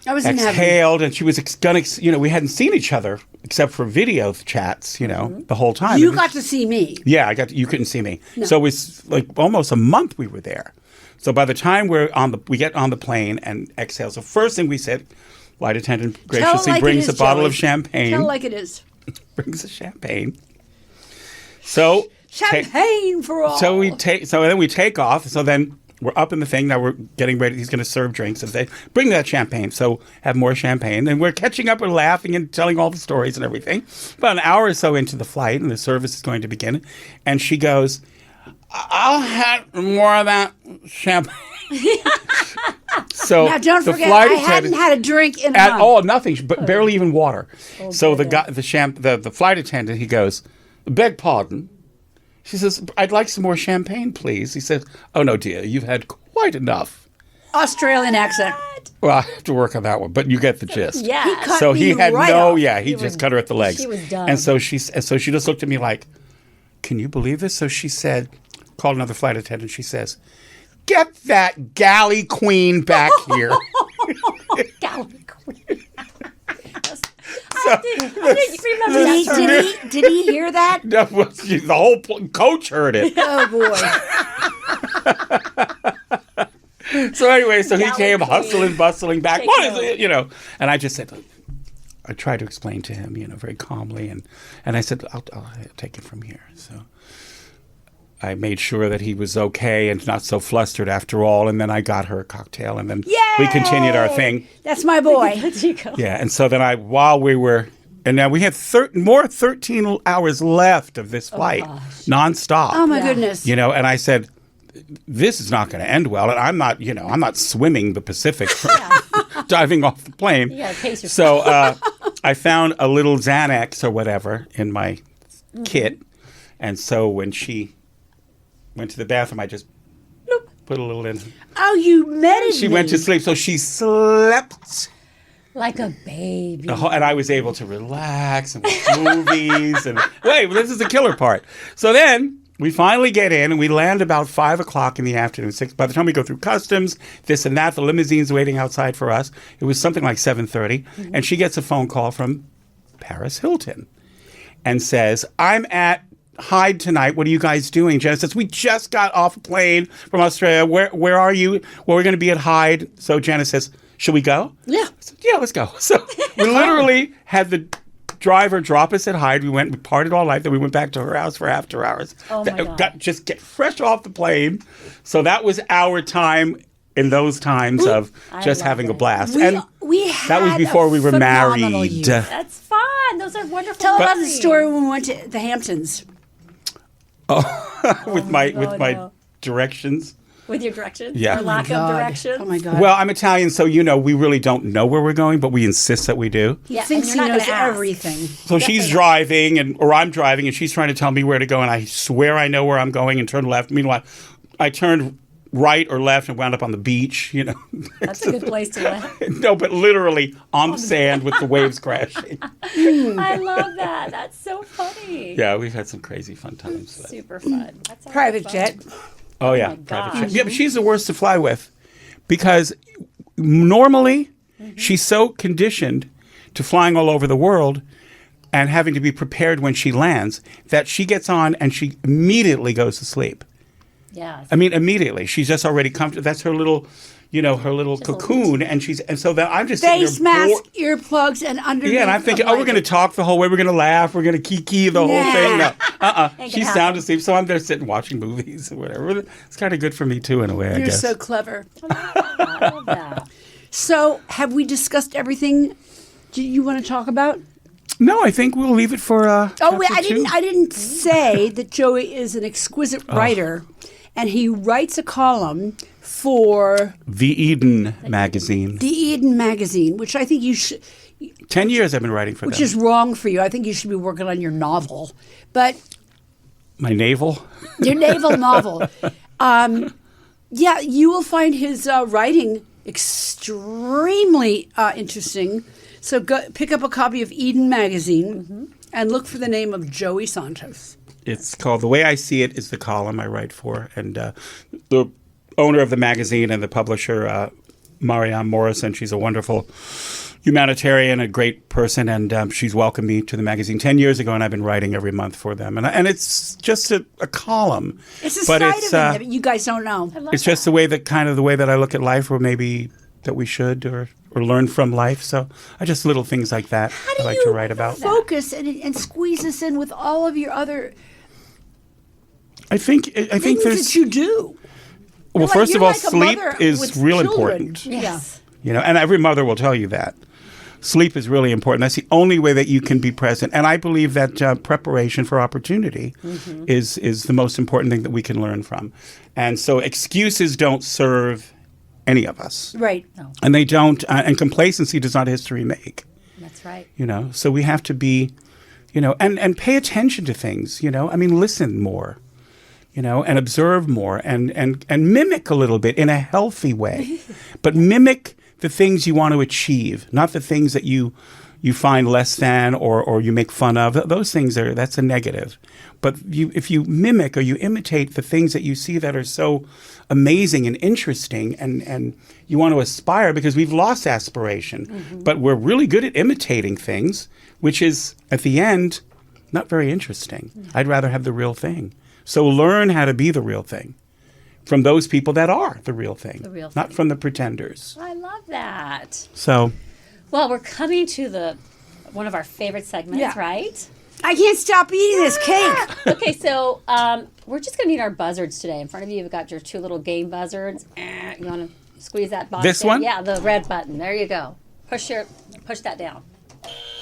I was in heaven. Exhaled, and she was gonna. We hadn't seen each other except for video chats. The whole time. You got to see me. Yeah, you couldn't see me. So it was like almost a month we were there. So by the time we get on the plane and exhale. So first thing we said, flight attendant graciously like it brings is, a bottle Joey. of champagne. Tell like it is. Brings the champagne. So Champagne for all. So then we take off. So then we're up in the thing. Now we're getting ready. He's going to serve drinks. And they bring that champagne. So have more champagne. And we're catching up and laughing and telling all the stories and everything. About an hour or so into the flight, and the service is going to begin. And she goes, I'll have more of that champagne. So now don't the forget, flight I hadn't attendant- had a drink in a at month. all, nothing, but barely even water. So the flight attendant, he goes, beg pardon. She says, I'd like some more champagne, please. He says, oh no, dear, you've had quite enough. Australian accent. Well, I have to work on that one, but you get the gist. Yeah. He cut So me he had right no, off. he just cut her at the legs. she was done. And so she just looked at me like, can you believe this? So she said, called another flight attendant. She says, get that galley queen back here. Galley Queen. So- I didn't remember that term. Did he hear that? the whole coach heard it. Oh boy. So anyway, so he Galley came queen. hustling, bustling back. Take What is note. it? And I just said, I tried to explain to him, very calmly, and I said, I'll take it from here. So I made sure that he was okay and not so flustered after all, and then I got her a cocktail, and then we continued our thing. That's my boy. You go. Yeah, and so then while we were, and now we had 13 hours left of this flight, nonstop. Oh my goodness. And I said, this is not going to end well. And I'm not swimming the Pacific, diving off the plane. You gotta pace yourself. So I found a little Xanax or whatever in my kit. And so when she went to the bathroom, I just put a little in. Oh, you met She went to sleep. So she slept. Like a baby. And I was able to relax and watch movies. And wait, this is the killer part. So then we finally get in, and we land about 5 o'clock in the afternoon. 6. By the time we go through customs, this and that, the limousine's waiting outside for us. It was something like 7:30, and she gets a phone call from Paris Hilton, and says, "I'm at Hyde tonight. What are you guys doing?" Janice says, "We just got off a plane from Australia. Where are you?" "Well, we're going to be at Hyde." So Janice says, "Should we go?" Yeah. I said, "Yeah, let's go." So we literally had the driver drop us at Hyde. We went, we partied all night. Then we went back to her house for after hours. Oh, my God. Just get fresh off the plane. So that was our time in those times of just love having a it. blast. We, And That was had before a we were phenomenal married. youth. That's fun. Those are wonderful. Tell about the memories. story when we went to the Hamptons. with my no. directions. With your directions? Yeah. Or Oh lack of directions? Oh my God. Well, I'm Italian, so we really don't know where we're going, but we insist that we do. Yeah, Thinks and he you're not knows gonna ask. everything. So she's driving, or I'm driving, and she's trying to tell me where to go, and I swear I know where I'm going and turn left. Meanwhile, I turned right or left and wound up on the beach. That's a good place to live. No, but literally on the sand with the waves crashing. I love that. That's so funny. Yeah, we've had some crazy fun times. Super fun. That sounds Private fun. jet. Oh yeah, my private gosh. jet. Yeah, but she's the worst to fly with, because normally she's so conditioned to flying all over the world and having to be prepared when she lands that she gets on and she immediately goes to sleep. Yes. I mean, immediately. She's just already comfortable. That's her little, her little cocoon, and so that I'm just sitting Face there mask, bored. earplugs, and underneath. Yeah, and I'm thinking, a we're going to blanket. talk the whole way. We're going to laugh. We're going to kiki the whole Nah. thing. No, Ain't She's gonna sound asleep, so I'm there sitting watching movies or whatever. It's kind of good for me too, in a way. I You're guess. so clever. I love that. So, have we discussed everything? Do you want to talk about? No, I think we'll leave it for. Oh wait, chapter two. I didn't say that Joey is an exquisite writer, and he writes a column for The Eden magazine. the Eden magazine, which I think you should. 10 years I've been writing for Which them. is wrong for you. I think you should be working on your novel, but My navel. your naval novel. Yeah, you will find his writing extremely interesting. So go pick up a copy of Eden magazine and look for the name of Joey Santos. It's called The Way I See It is the column I write for. And the owner of the magazine and the publisher, Marianne Morrison, she's a wonderful humanitarian, a great person, and she's welcomed me to the magazine 10 years ago, and I've been writing every month for them. And it's just a column. It's a but side it's, of it that you guys don't know. it's just the way that I look at life, or maybe that we should or learn from life. So I just little things like that I like to write about. Focus and squeeze us in with all of your other I think things there's that you do. well, You're first you're of all, like a sleep mother is with real children. important. Yes. And every mother will tell you that. Sleep is really important. That's the only way that you can be present. And I believe that preparation for opportunity is the most important thing that we can learn from. And so excuses don't serve any of us. Right. And they don't, and complacency does not history make. That's right. So we have to be, and pay attention to things, I mean, listen more, and observe more and mimic a little bit in a healthy way, but mimic the things you want to achieve, not the things that you find less than or you make fun of. Those things that's a negative. But if you mimic or you imitate the things that you see that are so amazing and interesting and you want to aspire, because we've lost aspiration, but we're really good at imitating things, which is at the end not very interesting. I'd rather have the real thing. So learn how to be the real thing from those people that are the real thing, not from the pretenders. I love that. So, Well, we're coming to one of our favorite segments, Yeah. right? I can't stop eating this cake. Okay, so we're just going to need our buzzards today. In front of you, you've got your two little game buzzards. You want to squeeze that button? This one? Yeah, the red button. There you go. Push that down.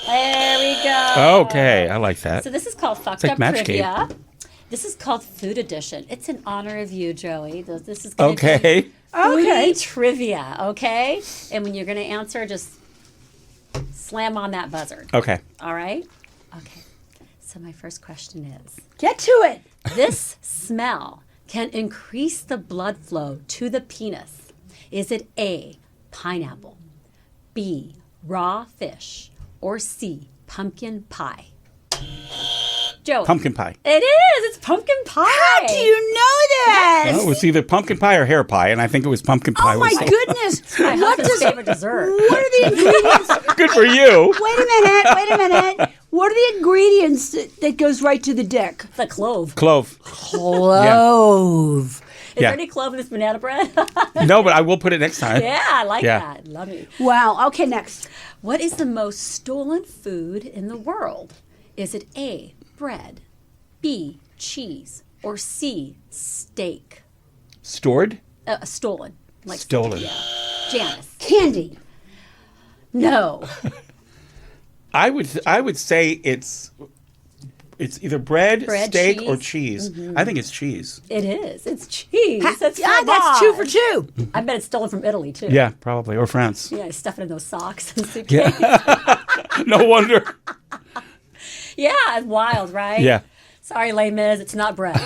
There we go. okay, I like that. So this is called Fucked like Up match Trivia. This is called Food Edition. It's in honor of you, Joey. This is going to Okay. be foodie trivia, okay? And when you're going to answer, just slam on that buzzard. Okay. All right? Okay. So my first question is, Get to it. this smell can increase the blood flow to the penis. Is it A, pineapple, B, raw fish, or C, pumpkin pie? Joey. Pumpkin pie. It is. It's pumpkin pie. How do you know that? Oh, it was either pumpkin pie or hair pie, and I think it was pumpkin pie. Oh my was- goodness. My What husband's does favorite dessert. What are the ingredients? Good for you. Wait a minute. What are the ingredients that goes right to the dick? The clove. Clove. Clove. Is Yeah. there any clove in this banana bread? No, but I will put it next time. Yeah, I like Yeah. that. Love it. Wow. Okay, next. What is the most stolen food in the world? Is it A, bread, B, cheese, or C, steak? Stored? Stolen. Like Stolen. Yeah. Janice. Candy. No. I would say it's either bread, steak, or cheese. I think it's cheese. It is. It's cheese. That's that's 2 for 2. I bet it's stolen from Italy, too. Yeah, probably. Or France. Yeah, stuff it in those socks and suitcase. Yeah. No wonder. Yeah, it's wild, right? Yeah. Sorry, Les Mis, it's not bread.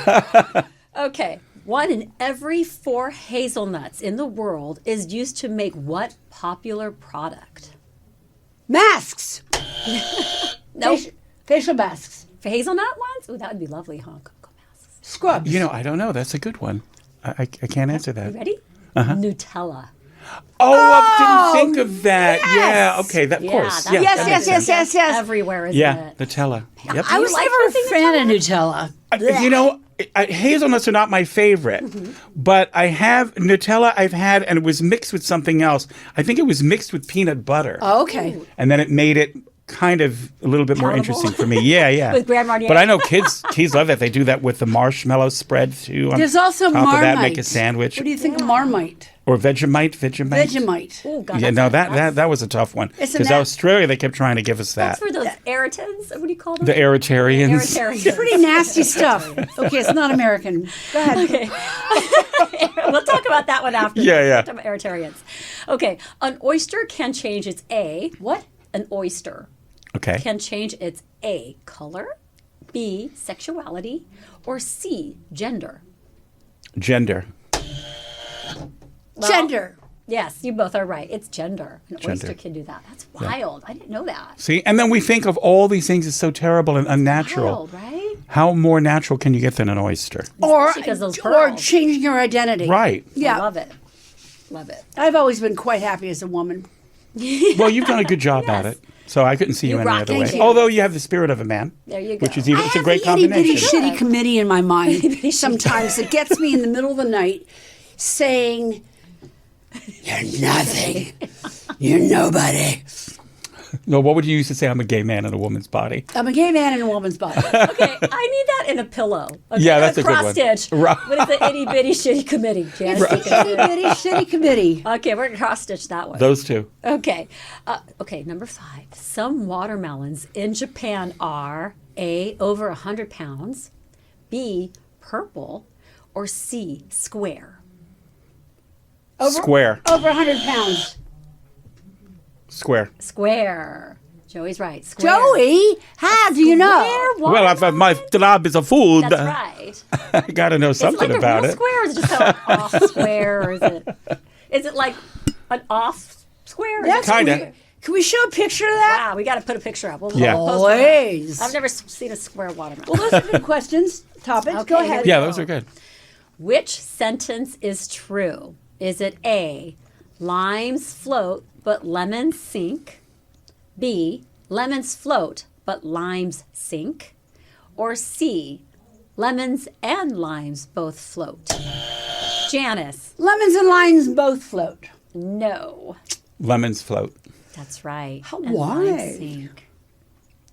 Okay. 1 in every 4 hazelnuts in the world is used to make what popular product? Masks. No. Facial masks. For hazelnut ones? Oh, that would be lovely, huh? Cocoa masks. Scrubs. I don't know. That's a good one. I can't answer that. You ready? Nutella. Oh, I didn't think of that. Yes. Yeah, okay, of course. that Yeah, makes that makes sense. yes. Everywhere, isn't Yeah, it? Nutella. Yep. I was like never a something fan of Nutella. Hazelnuts are not my favorite, but I have Nutella I've had, and it was mixed with something else. I think it was mixed with peanut butter. Oh, okay. And then it made it kind of a little bit more Palatable? interesting for me. Yeah. With Grand Marnier. But I know kids love that. They do that with the marshmallow spread, too. On There's also top Marmite. of that, make a sandwich. What do you think of Marmite? Or Vegemite. Vegemite. Oh, God, Yeah, that's no, good. that was a tough one. It's a Because nat- Australia, they kept trying to give us that. That's for those Aeritans. What do you call them? The Aeritarians. Aeritarians. Pretty nasty stuff. Okay, it's not American. Go ahead. Okay. We'll talk about that one after. Yeah. We'll talk about Aeritarians. Okay. An oyster can change its what? An oyster Okay. can change its A, color, B, sexuality, or C, gender. Gender. Gender. Yes, you both are right. It's gender. An oyster Gender. can do that. That's wild. I didn't know that. See, and then we think of all these things as so terrible and unnatural. Wild, right? How more natural can you get than an oyster? Or Because those or pearls. changing your identity. Right. Yeah. I love it. Love it. I've always been quite happy as a woman. Well, you've done a good job at it. So I couldn't see you You any rock other it. way. Thank you. Although you have the spirit of a man. There you go. Which is even, I it's a have great the itty bitty combination. shitty committee in my mind sometimes that gets me in the middle of the night saying, "You're nothing. You're nobody." No, what would you used to say? I'm a gay man in a woman's body. I'm a gay man in a woman's body. Okay, I need that in a pillow. Okay, Yeah, that's a good one. cross stitch. Right. But it's an itty bitty shitty committee. Janice. Itty bitty shitty committee. Okay, we're gonna cross stitch that one. Those two. Okay. Okay, number 5. Some watermelons in Japan are A, over 100 pounds, B, purple, or C, square. Square. Over 100 pounds. Square. Square. Joey's right. Square. Joey, how do you know? Square Well, watermelon? my job is a food. That's right. I got to know Is it like something a about real it. square, or is it just an off square, or is it like an off square? That's Kinda. weird. Can we show a picture of that? Wow, we got to put a picture up. We'll Yeah. post one up. Please. I've never seen a square watermelon. Well, those are good questions, topics. Okay, Go here ahead. we Yeah, those are good. Which sentence is true? Is it A, limes float but lemons sink? B, lemons float but limes sink? Or C, lemons and limes both float? Janice, Lemons and limes both float. no. Lemons float. That's right. How And why? limes sink.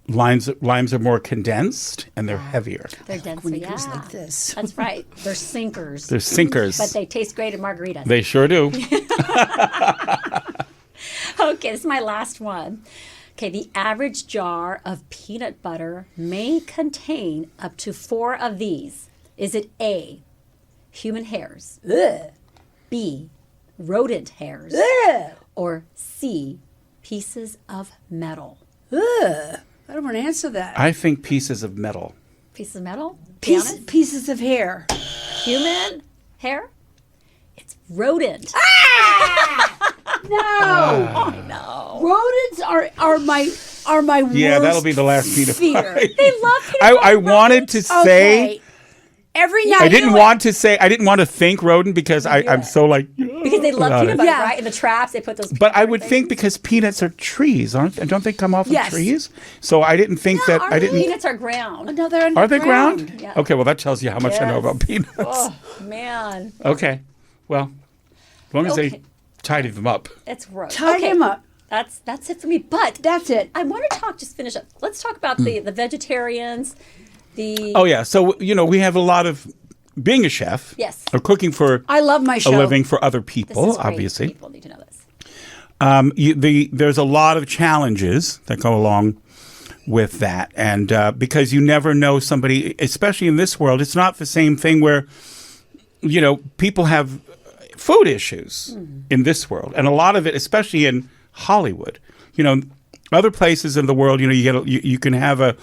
Limes are more condensed and they're heavier. They're denser, When it yeah. goes like this. That's right. They're sinkers. They're sinkers. But they taste great in margaritas. They sure do. Okay, this is my last one. Okay, the average jar of peanut butter may contain up to 4 of these. Is it A, human hairs, Ugh. B, rodent hairs, Ugh. or C, pieces of metal? Ugh. I don't want to answer that. I think pieces of metal. Pieces of metal? Janice? Pieces of hair. Human hair? It's rodent. No. No. Rodents are my Yeah, worst that'll be the last peanut fear. butter. They love peanut I butter wanted to say. Okay. Every night. I didn't want to say. I didn't want to think rodent because I'm so like. because they love about peanut it. butter, Yeah. right? In the traps, they put those. But I peanut would butter think because peanuts are trees, don't they come off Yes. of trees? So I didn't think that. are I things. didn't. Peanuts are ground. No, they're Are they underground. ground? Yeah. Okay, well that tells you how much I know Yes. about peanuts. Oh man, Okay, well, as long as Okay. they tidy them up. it's gross. Tie okay. him up. That's it for me. But That's it. I want to just finish up. Let's talk about the vegetarians. The Oh yeah, so we have a lot of being a chef. Yes. Or cooking for I love my a show. living for other this people, is great. obviously. People need to know this. there's a lot of challenges that go along with that, and because you never know somebody, especially in this world, it's not the same thing where people have food issues in this world, and a lot of it, especially in Hollywood, other places in the world, you can have a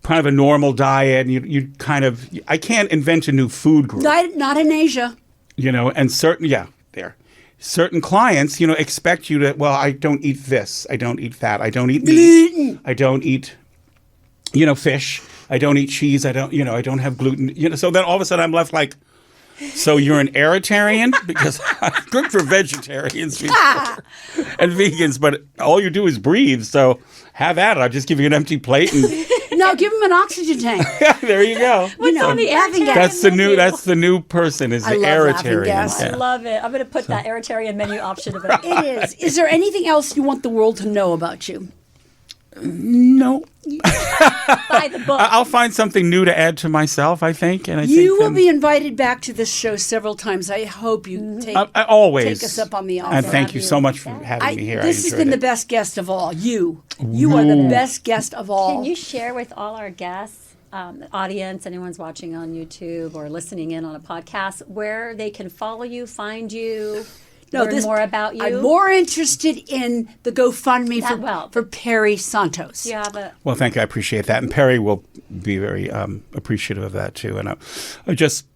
kind of a normal diet, and you kind of, I can't invent a new food group, Not in Asia. and certain clients, expect you to, well, I don't eat this, I don't eat that, I don't eat meat, I don't eat, fish, I don't eat cheese, I don't have gluten, so then all of a sudden I'm left like, so you're an aeritarian? Because I'm good for vegetarians and vegans, but all you do is breathe, so have at it. I'll just give you an empty plate and No, give him an oxygen tank. there you go. What's on the laughing Aeritarian That's the new. menu? That's the new person. Is I the love laughing aeritarian? gas. I love it. I'm going to put that Aeritarian menu option available. It is. Is there anything else you want the world to know about you? No. Buy the book. I'll find something new to add to myself, I think. And I think You will then- be invited back to this show several times. I hope you take I always take us up on the offer. And thank you so much for having me here. This I has enjoyed been it. the best guest of all. You are the best guest of all. Can you share with all our guests, the audience, anyone's watching on YouTube or listening in on a podcast, where they can follow you, find you, learn more about you? I'm more interested in the GoFundMe Well. for Perry Santos. Do you have a Well, thank you. I appreciate that. And Perry will be very appreciative of that, too. And I just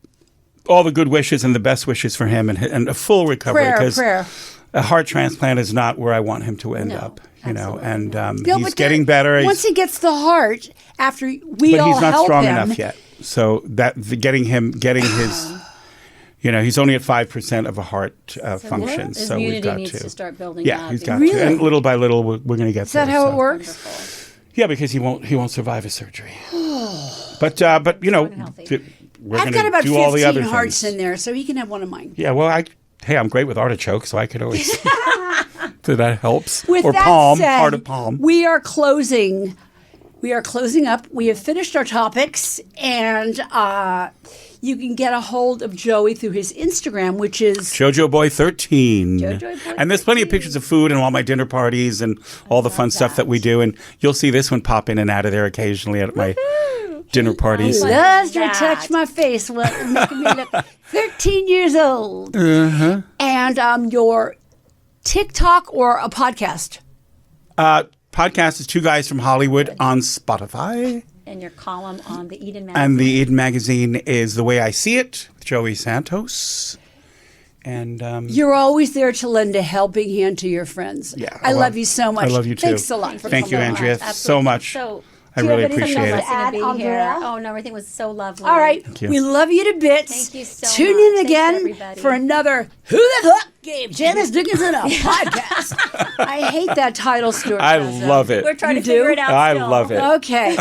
all the good wishes and the best wishes for him and a full recovery. Because Prayer. a heart transplant is not where I want him to end No, up, absolutely. And No, he's but getting better. Once he gets the heart, after we but all he's not help strong him, enough yet. So getting his, he's only at 5% of a heart function. his So we've immunity got needs to. to start building Yeah, up. he's got Really? to. And little by little, we're going to get Is that there. how it so. works? Wonderful. Yeah, because he won't survive a surgery. but healthy. we're I've going got to about do all the 15 other hearts things. in there, so he can have one of mine. Yeah, well, I'm great with artichoke, so I could always. So that helps. With or that palm, said, heart of palm. we are closing. We are closing up. We have finished our topics, and you can get a hold of Joey through his Instagram, which is Jojo Boy 13. Jojo Boy And there's plenty of pictures of food and all my dinner parties and all the fun stuff that we do. And you'll see this one pop in and out of there occasionally at my dinner parties. He loves to that. touch my face, making me look 13 years old. Uh-huh. And your TikTok or a podcast? Podcast is Two Guys from Hollywood on Spotify. And your column on the Eden magazine. And the Eden magazine is The Way I See It with Joey Santos. And You're always there to lend a helping hand to your friends. Yeah, I well, love you so much. I love you too. Thanks a lot for Thank you, coming on. Andrea, so Absolutely. much. So, I do you really have anything appreciate else it. to add, to be Andrea? here. Oh no, everything was so lovely. All right. Thank you. We love you to bits. Thank you so Tune much. in Thanks, again everybody. for another Who the Hook Gave Janice Dickinson a podcast. I hate that title, Stuart. I Prezzo. love it. We're trying You to figure do? it out. I still. love it. Okay.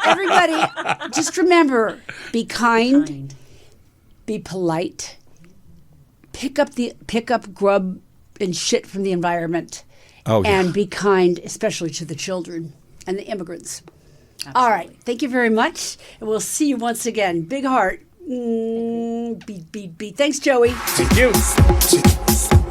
Everybody, just remember, be kind, be polite, pick up grub and shit from the environment, Oh, yeah. and be kind, especially to the children and the immigrants. All right. Thank you very much. And we'll see you once again. Big heart. Beat. Thanks, Joey. Thank you.